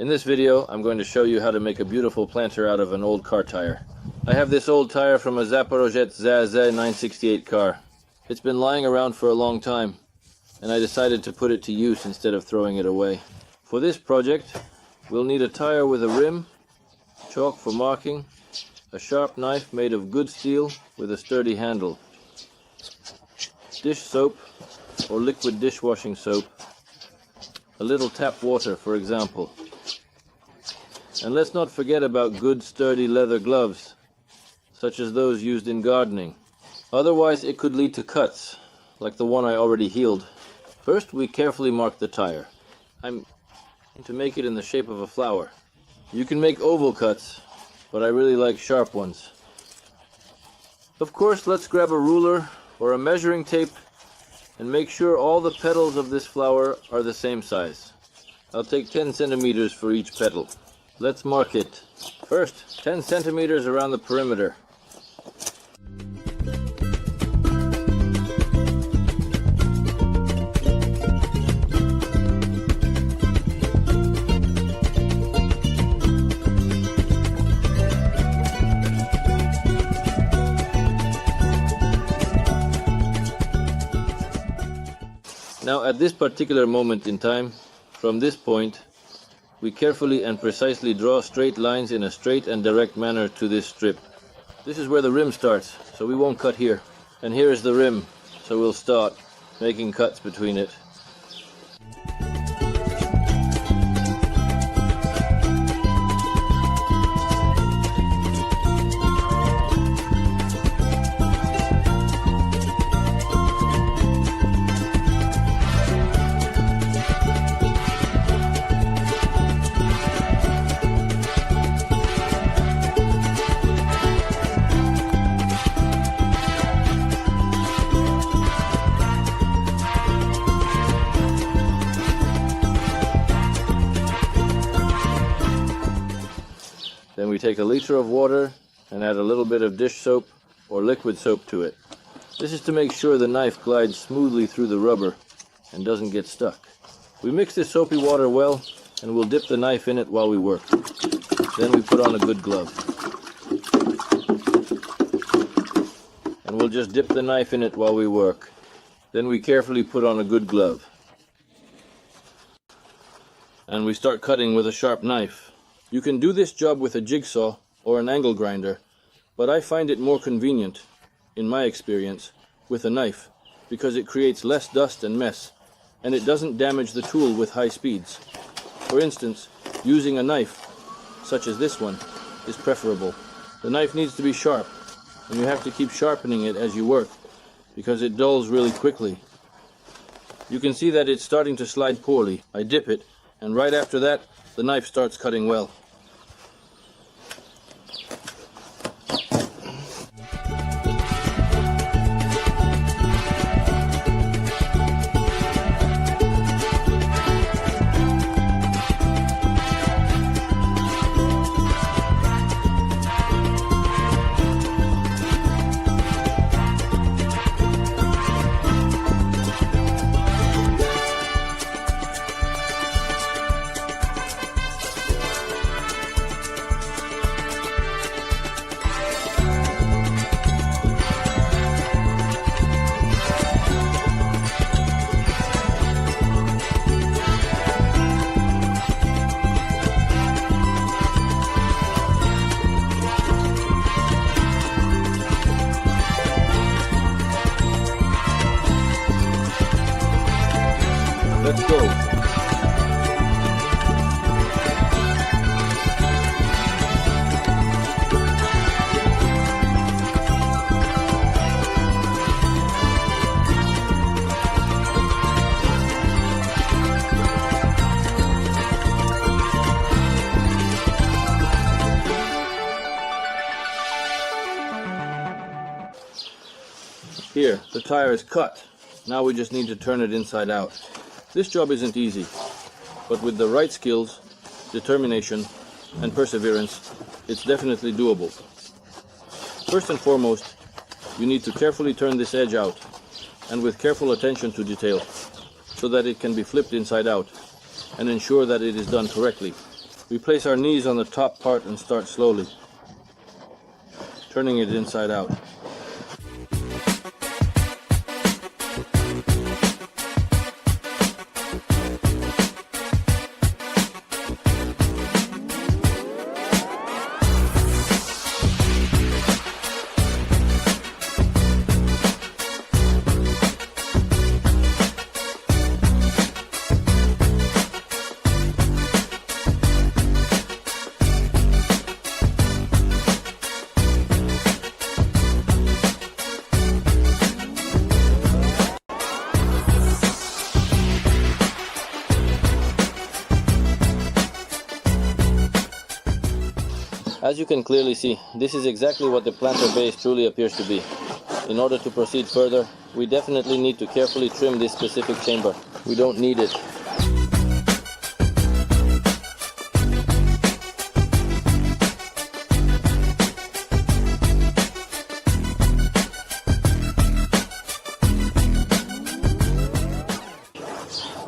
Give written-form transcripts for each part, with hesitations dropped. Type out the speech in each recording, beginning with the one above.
In this video, I'm going to show you how to make a beautiful planter out of an old car tire. I have this old tire from a Zaporozhets ZAZ 968 car. It's been lying around for a long time, and I decided to put it to use instead of throwing it away. For this project, we'll need a tire with a rim, chalk for marking, a sharp knife made of good steel with a sturdy handle, dish soap or liquid dishwashing soap, a little tap water for example. And let's not forget about good sturdy leather gloves, such as those used in gardening. Otherwise it could lead to cuts, like the one I already healed. First we carefully mark the tire. I'm going to make it in the shape of a flower. You can make oval cuts, but I really like sharp ones. Of course, let's grab a ruler or a measuring tape and make sure all the petals of this flower are the same size. I'll take 10 centimeters for each petal. Let's mark it. First, 10 centimeters around the perimeter. Now at this particular moment in time, from this point, we carefully and precisely draw straight lines in a straight and direct manner to this strip. This is where the rim starts, so we won't cut here. And here is the rim, so we'll start making cuts between it. Then we take a liter of water and add a little bit of dish soap or liquid soap to it. This is to make sure the knife glides smoothly through the rubber and doesn't get stuck. We mix this soapy water well and we'll dip the knife in it while we work. Then we put on a good glove. And we'll just dip the knife in it while we work. Then we carefully put on a good glove. And we start cutting with a sharp knife. You can do this job with a jigsaw or an angle grinder, but I find it more convenient, in my experience, with a knife, because it creates less dust and mess, and it doesn't damage the tool with high speeds. For instance, using a knife, such as this one, is preferable. The knife needs to be sharp, and you have to keep sharpening it as you work, because it dulls really quickly. You can see that it's starting to slide poorly. I dip it, and right after that, the knife starts cutting well. Let's go. Here, the tire is cut. Now we just need to turn it inside out. This job isn't easy, but with the right skills, determination, and perseverance, it's definitely doable. First and foremost, you need to carefully turn this edge out, and with careful attention to detail, so that it can be flipped inside out, and ensure that it is done correctly. We place our knees on the top part and start slowly, turning it inside out. As you can clearly see, this is exactly what the planter base truly appears to be. In order to proceed further, we definitely need to carefully trim this specific chamber. We don't need it.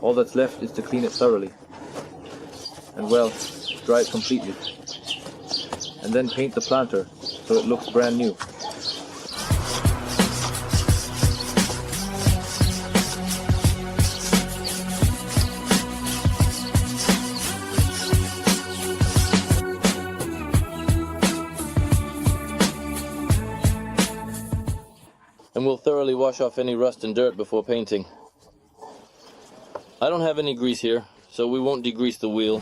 All that's left is to clean it thoroughly and, well, dry it completely. And then paint the planter so it looks brand new. And we'll thoroughly wash off any rust and dirt before painting. I don't have any grease here, so we won't degrease the wheel.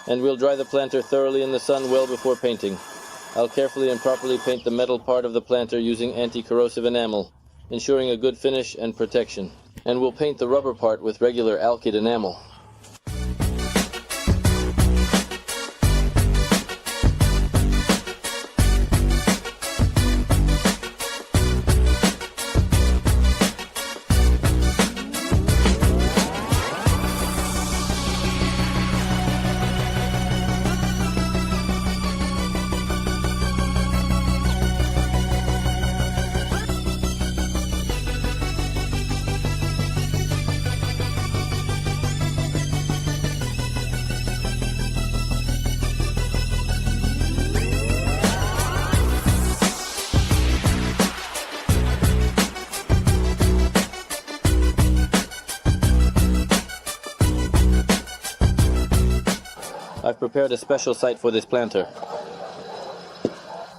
And we'll dry the planter thoroughly in the sun well before painting. I'll carefully and properly paint the metal part of the planter using anti-corrosive enamel, ensuring a good finish and protection. And we'll paint the rubber part with regular alkyd enamel. I've prepared a special site for this planter.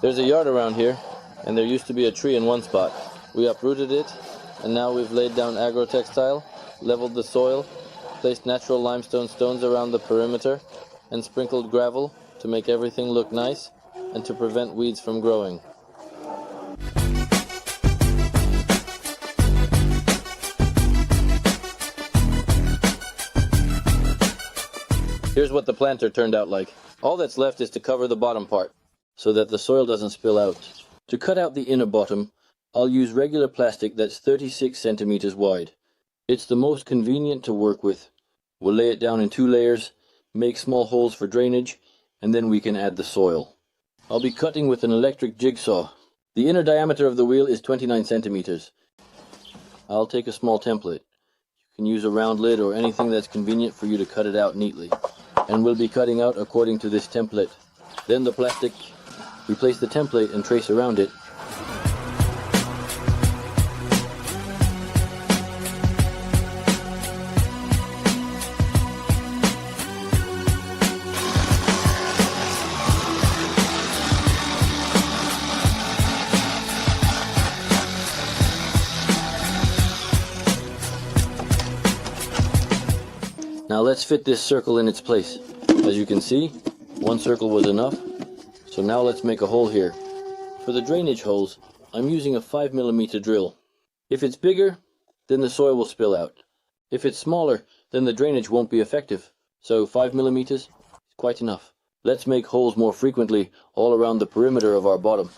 There's a yard around here, and there used to be a tree in one spot. We uprooted it, and now we've laid down agrotextile, leveled the soil, placed natural limestone stones around the perimeter, and sprinkled gravel to make everything look nice and to prevent weeds from growing. Here's what the planter turned out like. All that's left is to cover the bottom part, so that the soil doesn't spill out. To cut out the inner bottom, I'll use regular plastic that's 36 centimeters wide. It's the most convenient to work with. We'll lay it down in 2 layers, make small holes for drainage, and then we can add the soil. I'll be cutting with an electric jigsaw. The inner diameter of the wheel is 29 centimeters. I'll take a small template. You can use a round lid or anything that's convenient for you to cut it out neatly. And we'll be cutting out according to this template. Then the plastic, we place the template and trace around it. Now let's fit this circle in its place. As you can see, 1 circle was enough. So now let's make a hole here. For the drainage holes, I'm using a 5mm drill. If it's bigger, then the soil will spill out. If it's smaller, then the drainage won't be effective. So 5mm is quite enough. Let's make holes more frequently all around the perimeter of our bottom.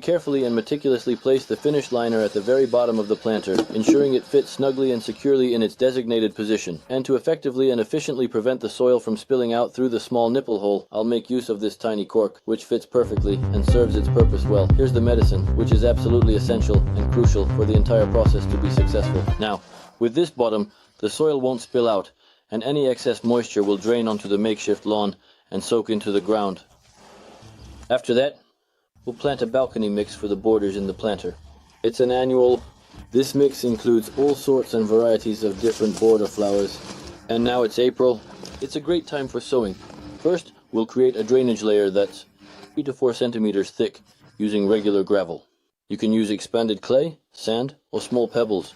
carefully and meticulously place the finished liner at the very bottom of the planter, ensuring it fits snugly and securely in its designated position. And to effectively and efficiently prevent the soil from spilling out through the small nipple hole, I'll make use of this tiny cork, which fits perfectly and serves its purpose well. Here's the medicine, which is absolutely essential and crucial for the entire process to be successful. Now, with this bottom, the soil won't spill out, and any excess moisture will drain onto the makeshift lawn and soak into the ground. After that, we'll plant a balcony mix for the borders in the planter. It's an annual. This mix includes all sorts and varieties of different border flowers. And now it's April. It's a great time for sowing. First, we'll create a drainage layer that's 3 to 4 centimeters thick using regular gravel. You can use expanded clay, sand, or small pebbles.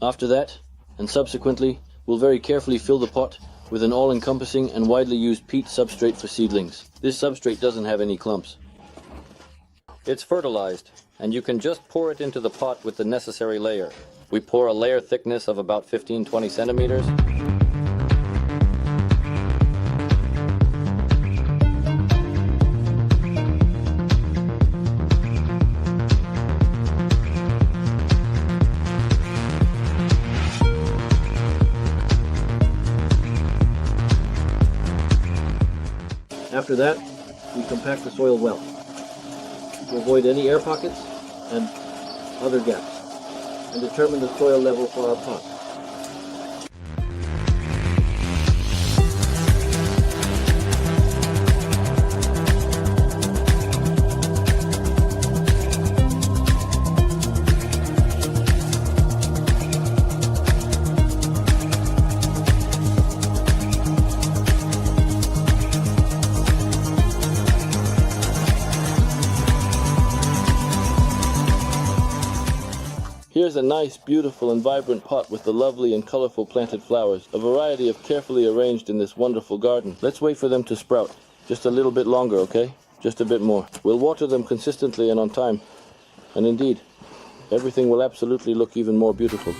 After that, and subsequently, we'll very carefully fill the pot with an all-encompassing and widely used peat substrate for seedlings. This substrate doesn't have any clumps. It's fertilized, and you can just pour it into the pot with the necessary layer. We pour a layer thickness of about 15-20 centimeters. After that, we compact the soil well to avoid any air pockets and other gaps, and determine the soil level for our pot. Here's a nice, beautiful and vibrant pot with the lovely and colorful planted flowers, a variety of carefully arranged in this wonderful garden. Let's wait for them to sprout. Just a little bit longer, okay? Just a bit more. We'll water them consistently and on time. And indeed, everything will absolutely look even more beautiful.